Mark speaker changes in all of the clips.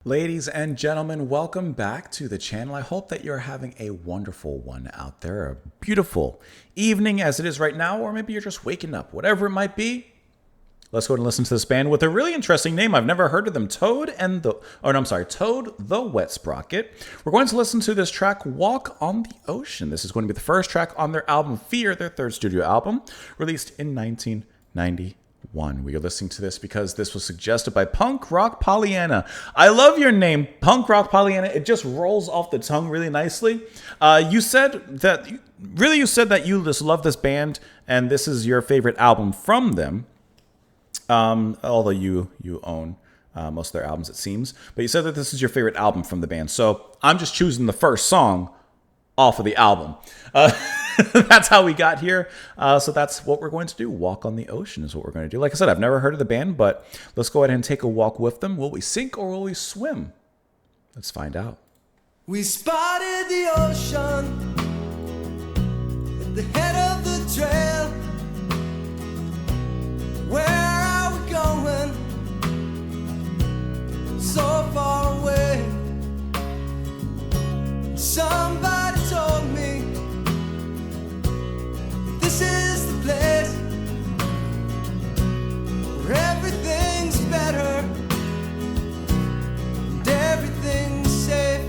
Speaker 1: Ladies and gentlemen, welcome back to the channel. I hope that you're having a wonderful one out there, a beautiful evening as it is right now, or maybe you're just waking up, whatever it might be. Let's go and listen to this band with a really interesting name. I've never heard of them, Toad the Wet Sprocket. We're going to listen to this track, Walk on the Ocean. This is going to be the first track on their album, Fear, their third studio album, released in 1991. We are listening to this because this was suggested by Punk Rock Pollyanna. I love your name, Punk Rock Pollyanna. It just rolls off the tongue really nicely. You said that you just love this band and this is your favorite album from them. Although you own most of their albums, it seems. But you said that this is your favorite album from the band. So I'm just choosing the first song off of the album. That's how we got here. So that's what we're going to do. Walk on the Ocean is what we're going to do. Like I said, I've never heard of the band, but let's go ahead and take a walk with them. Will we sink or will we swim? Let's find out.
Speaker 2: We spotted the ocean at the head of the trail. Where are we going? So far away. Somebody told me this is the place where everything's better and everything's safe.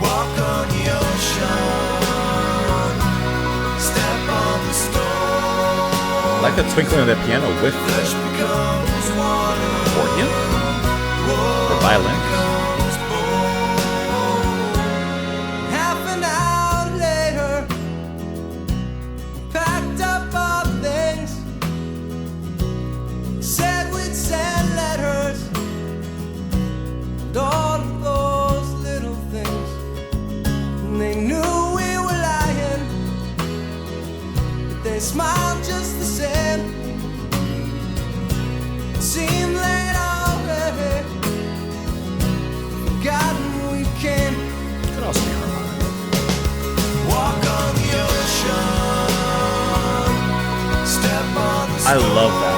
Speaker 2: Walk on the ocean, step on the storm.
Speaker 1: I like the twinkling of the piano with the accordion or violin.
Speaker 2: They smiled just the same. Seemed late already. Forgotten we came.
Speaker 1: Could also be harmonic.
Speaker 2: Walk on the ocean. Step on the storm.
Speaker 1: I love that.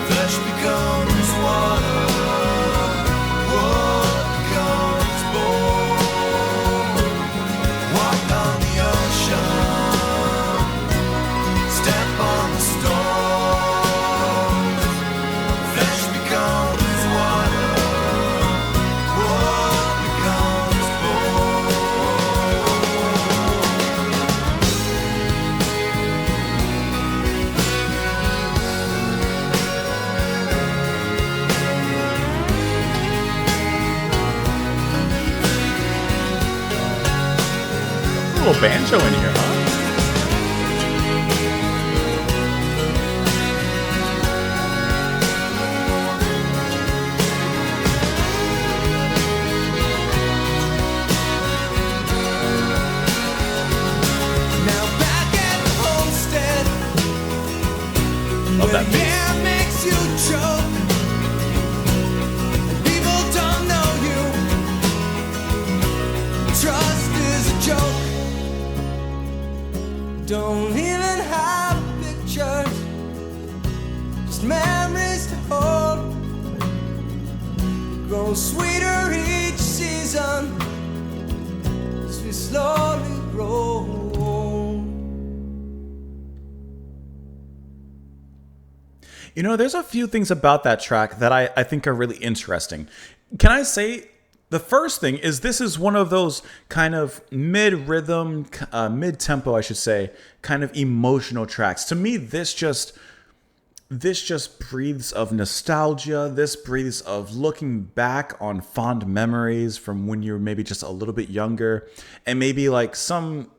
Speaker 2: Flesh becomes water. Wood becomes bone. Walk on the ocean. Step on the storm. Flesh becomes water. Wood becomes bone.
Speaker 1: A little banjo in here, huh?
Speaker 2: Now back at the homestead,
Speaker 1: Love that
Speaker 2: where the
Speaker 1: bass.
Speaker 2: air makes you choke, and people don't know you. Trust is a joke. Don't even have pictures, just memories to hold. Grow sweeter each season as we slowly grow.
Speaker 1: You know, there's a few things about that track that I think are really interesting. Can I say, the first thing is this is one of those kind of mid-rhythm, mid-tempo, I should say, kind of emotional tracks. To me, this just breathes of nostalgia. This breathes of looking back on fond memories from when you were maybe just a little bit younger, and maybe like some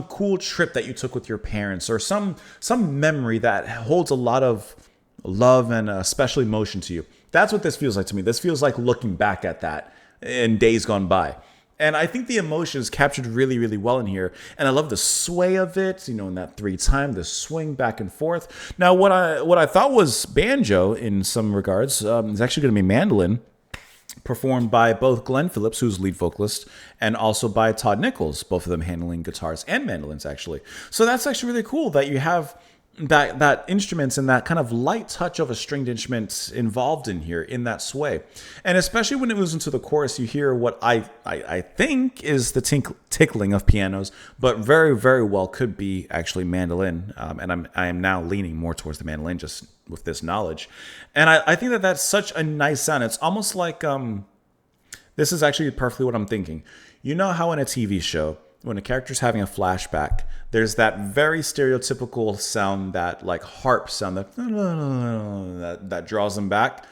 Speaker 1: cool trip that you took with your parents, or some memory that holds a lot of love and special emotion to you. That's what this feels like to me. This feels like looking back at that in days gone by. And I think the emotion is captured really, really well in here. And I love the sway of it, you know, in that 3-time, the swing back and forth. Now, what I thought was banjo in some regards is actually going to be mandolin, performed by both Glenn Phillips, who's lead vocalist, and also by Todd Nichols, both of them handling guitars and mandolins, actually. So that's actually really cool that you have that instruments and that kind of light touch of a stringed instrument involved in here in that sway. And especially when it moves into the chorus, you hear what I think is the tickling of pianos, but very, very well could be actually mandolin. And I am now leaning more towards the mandolin just with this knowledge. And I think that that's such a nice sound. It's almost like, this is actually perfectly what I'm thinking. You know how in a TV show, when a character's having a flashback, there's that very stereotypical sound, that like harp sound that draws them back.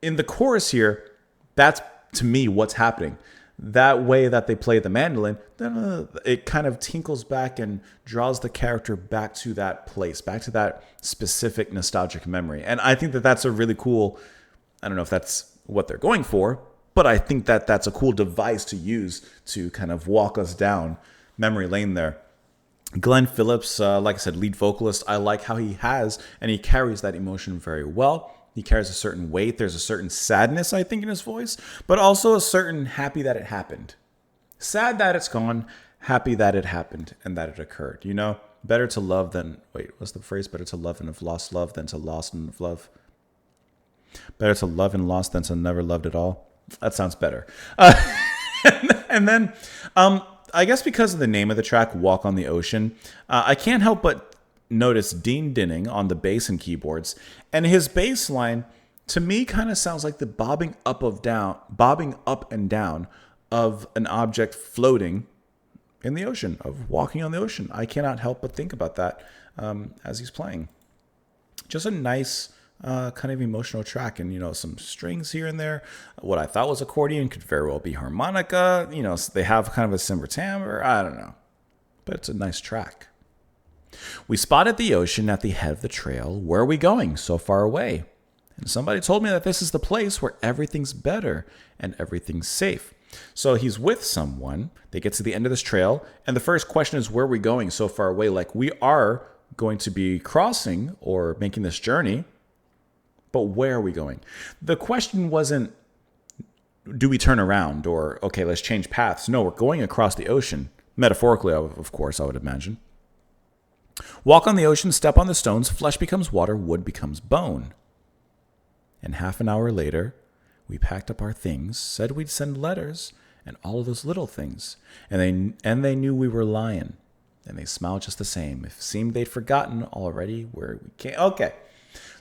Speaker 1: In the chorus here, that's to me what's happening. That way that they play the mandolin, it kind of tinkles back and draws the character back to that place, back to that specific nostalgic memory. And I think that that's a really cool, I don't know if that's what they're going for, but I think that that's a cool device to use to kind of walk us down memory lane there. Glenn Phillips, like I said, lead vocalist. I like how he has and he carries that emotion very well. He carries a certain weight. There's a certain sadness, I think, in his voice, but also a certain happy that it happened. Sad that it's gone, happy that it happened and that it occurred. You know, better to love than, wait, what's the phrase? Better to love and have lost love than to lost and have love. Better to love and lost than to never loved at all. That sounds better. And then, I guess because of the name of the track, Walk on the Ocean, I can't help but notice Dean Dinning on the bass and keyboards. And his bass line, to me, kind of sounds like the bobbing up and down of an object floating in the ocean, of walking on the ocean. I cannot help but think about that as he's playing. Just a nice kind of emotional track, and some strings here and there. What I thought was accordion could very well be harmonica. They have kind of a simmer timbre. I don't know, but it's a nice track. We spotted the ocean at the head of the trail. Where are we going so far away? And somebody told me that this is the place where everything's better and everything's safe. So he's with someone. They get to the end of this trail, and the first question is, where are we going so far away? Like, we are going to be crossing or making this journey. But where are we going? The question wasn't, do we turn around or, okay, let's change paths? No, we're going across the ocean. Metaphorically, of course, I would imagine. Walk on the ocean, step on the stones, flesh becomes water, wood becomes bone. And half an hour later, we packed up our things, said we'd send letters, and all of those little things. And they knew we were lying. And they smiled just the same. It seemed they'd forgotten already where we came. Okay.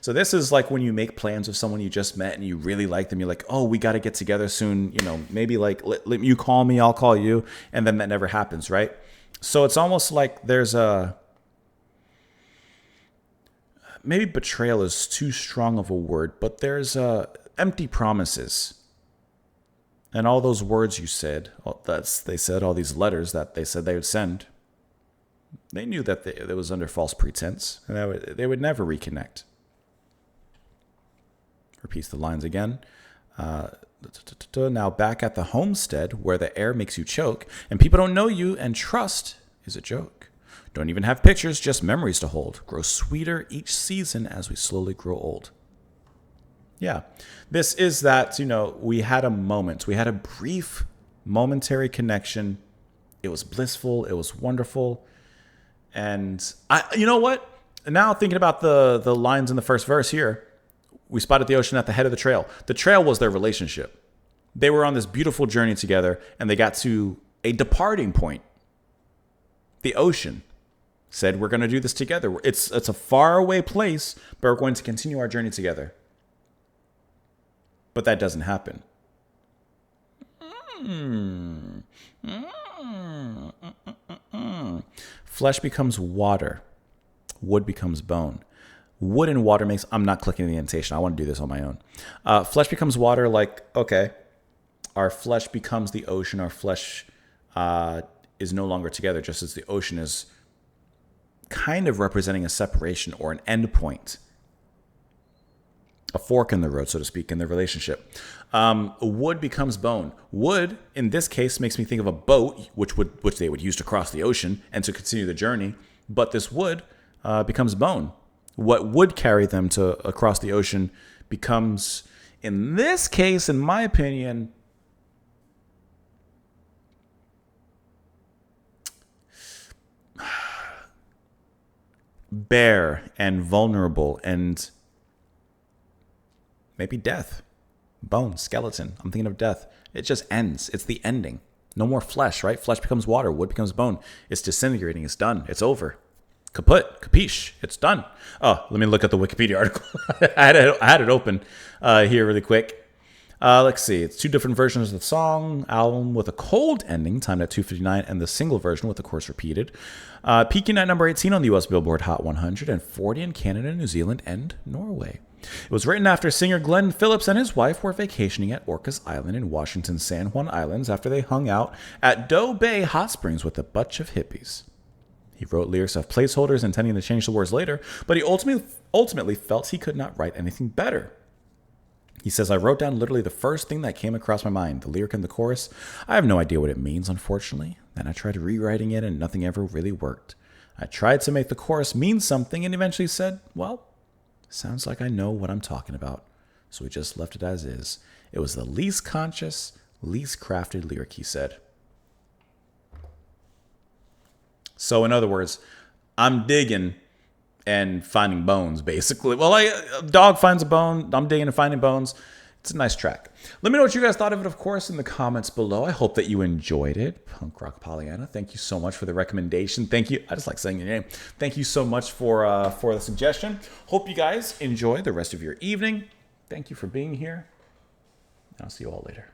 Speaker 1: So this is like when you make plans with someone you just met and you really like them. You're like, oh, we got to get together soon. Maybe like you call me, I'll call you. And then that never happens, right? So it's almost like there's maybe betrayal is too strong of a word, but there's empty promises. And all those words you said, they said all these letters that they said they would send. They knew that it was under false pretense and they would never reconnect. Repeats the lines again. Now back at the homestead where the air makes you choke and people don't know you and trust is a joke. Don't even have pictures, just memories to hold. Grow sweeter each season as we slowly grow old. Yeah, this is that, we had a moment. We had a brief momentary connection. It was blissful. It was wonderful. And you know what? Now thinking about the lines in the first verse here, we spotted the ocean at the head of the trail. The trail was their relationship. They were on this beautiful journey together, and they got to a departing point. The ocean said, we're going to do this together. It's a far away place, but we're going to continue our journey together. But that doesn't happen. Flesh becomes water. Wood becomes bone. Wood and water makes... I'm not clicking the indentation. I want to do this on my own. Flesh becomes water, like, okay, our flesh becomes the ocean. Our flesh is no longer together, just as the ocean is kind of representing a separation or an end point. A fork in the road, so to speak, in the relationship. Wood becomes bone. Wood, in this case, makes me think of a boat, which they would use to cross the ocean and to continue the journey. But this wood becomes bone. What would carry them across the ocean becomes, in this case, in my opinion, bare and vulnerable and maybe death. Bone, skeleton. I'm thinking of death. It just ends. It's the ending. No more flesh, right? Flesh becomes water. Wood becomes bone. It's disintegrating. It's done. It's over. Kaput. Capiche. It's done. Oh, let me look at the Wikipedia article. I had it open here really quick. Let's see. It's 2 different versions of the song. Album with a cold ending, timed at 2:59, and the single version with the chorus repeated. Peaking at number 18 on the U.S. Billboard Hot 100 and 40 in Canada, New Zealand, and Norway. It was written after singer Glenn Phillips and his wife were vacationing at Orcas Island in Washington's San Juan Islands after they hung out at Doe Bay Hot Springs with a bunch of hippies. He wrote lyrics of placeholders intending to change the words later, but he ultimately felt he could not write anything better. He says, I wrote down literally the first thing that came across my mind, the lyric in the chorus. I have no idea what it means, unfortunately. Then I tried rewriting it and nothing ever really worked. I tried to make the chorus mean something and eventually said, well, sounds like I know what I'm talking about. So we just left it as is. It was the least conscious, least crafted lyric, he said. So in other words, I'm digging and finding bones, basically. Well, a dog finds a bone. I'm digging and finding bones. It's a nice track. Let me know what you guys thought of it, of course, in the comments below. I hope that you enjoyed it. Punk Rock Pollyanna, thank you so much for the recommendation. Thank you. I just like saying your name. Thank you so much for the suggestion. Hope you guys enjoy the rest of your evening. Thank you for being here. I'll see you all later.